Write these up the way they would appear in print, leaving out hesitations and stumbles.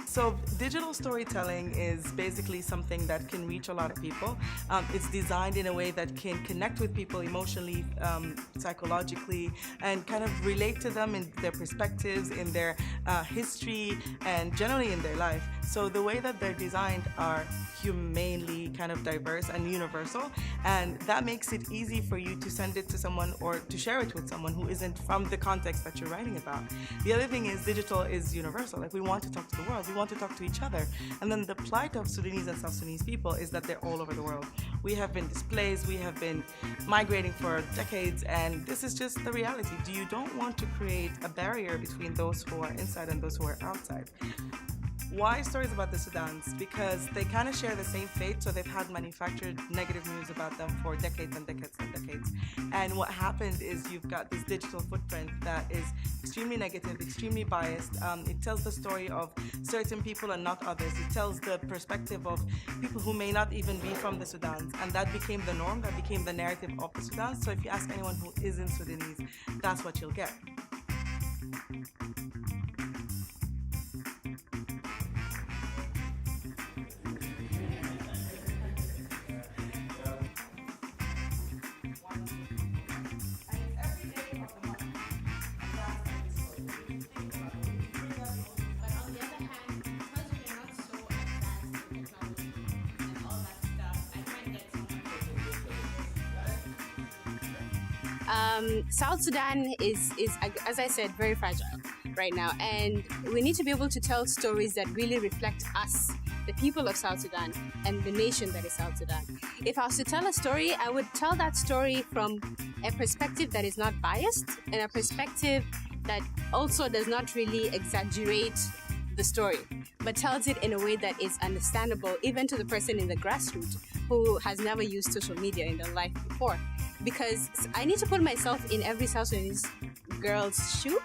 So digital storytelling is basically something that can reach a lot of people. It's designed in a way that can connect with people emotionally, psychologically, and kind of relate to them in their perspectives, in their history, and generally in their life. So the way that they're designed are humanely kind of diverse and universal, and that makes it easy for you to send it to someone or to share it with someone who isn't from the context that you're writing about. The other thing is digital is universal. Like, we want to talk to the world, we want to talk to each other. And then the plight of Sudanese and South Sudanese people is that they're all over the world. We have been displaced, we have been migrating for decades, and this is just the reality. You don't want to create a barrier between those who are inside and those who are outside. Why stories about the Sudans? Because they kind of share the same fate, so they've had manufactured negative news about them for decades and decades and decades. And what happened is you've got this digital footprint that is extremely negative, extremely biased. It tells the story of certain people and not others. It tells the perspective of people who may not even be from the Sudans. And that became the norm, that became the narrative of the Sudans. So if you ask anyone who isn't Sudanese, that's what you'll get. South Sudan is, as I said, very fragile right now, and we need to be able to tell stories that really reflect us, the people of South Sudan, and the nation that is South Sudan. If I was to tell a story, I would tell that story from a perspective that is not biased, and a perspective that also does not really exaggerate the story, but tells it in a way that is understandable even to the person in the grassroots who has never used social media in their life before. Because I need to put myself in every South Sudanese girl's shoe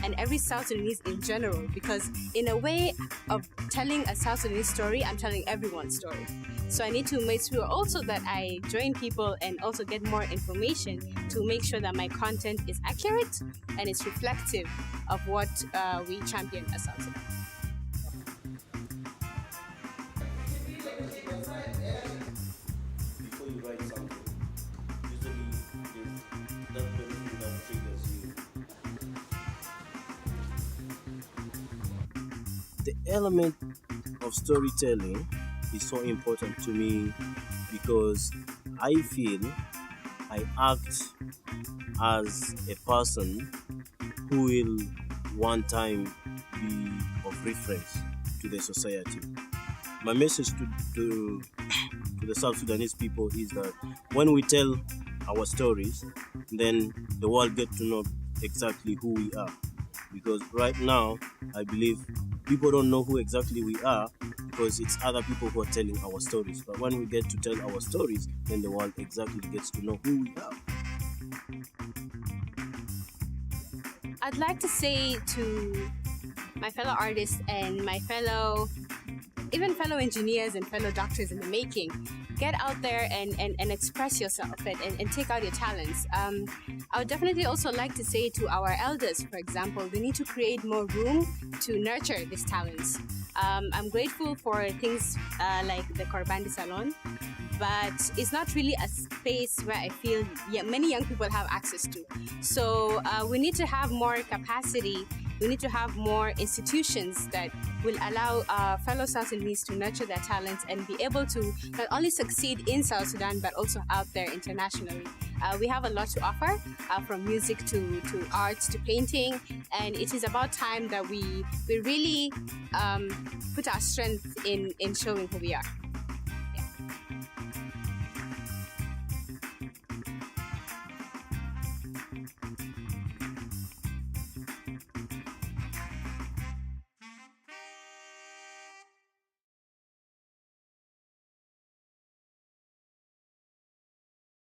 and every South Sudanese in general, because in a way of telling a South Sudanese story, I'm telling everyone's story. So I need to make sure also that I join people and also get more information to make sure that my content is accurate and it's reflective of what we champion as South Sudan. Before you write something, usually there's that very thing that triggers you. The element of storytelling is so important to me because I feel I act as a person who will one time be of reference to the society. My message to the South Sudanese people is that when we tell our stories, then the world get to know exactly who we are. Because right now, I believe people don't know who exactly we are because it's other people who are telling our stories. But when we get to tell our stories, then the world exactly gets to know who we are. I'd like to say to my fellow artists and my fellow engineers and fellow doctors in the making, get out there and express yourself and take out your talents. I would definitely also like to say to our elders, for example, they need to create more room to nurture these talents. I'm grateful for things like the Corbandi Salon, but it's not really a space where I feel many young people have access to. So we need to have more capacity. We need to have more institutions that will allow fellow South Sudanese to nurture their talents and be able to not only succeed in South Sudan, but also out there internationally. We have a lot to offer, from music to arts to painting, and it is about time that we really put our strength in showing who we are.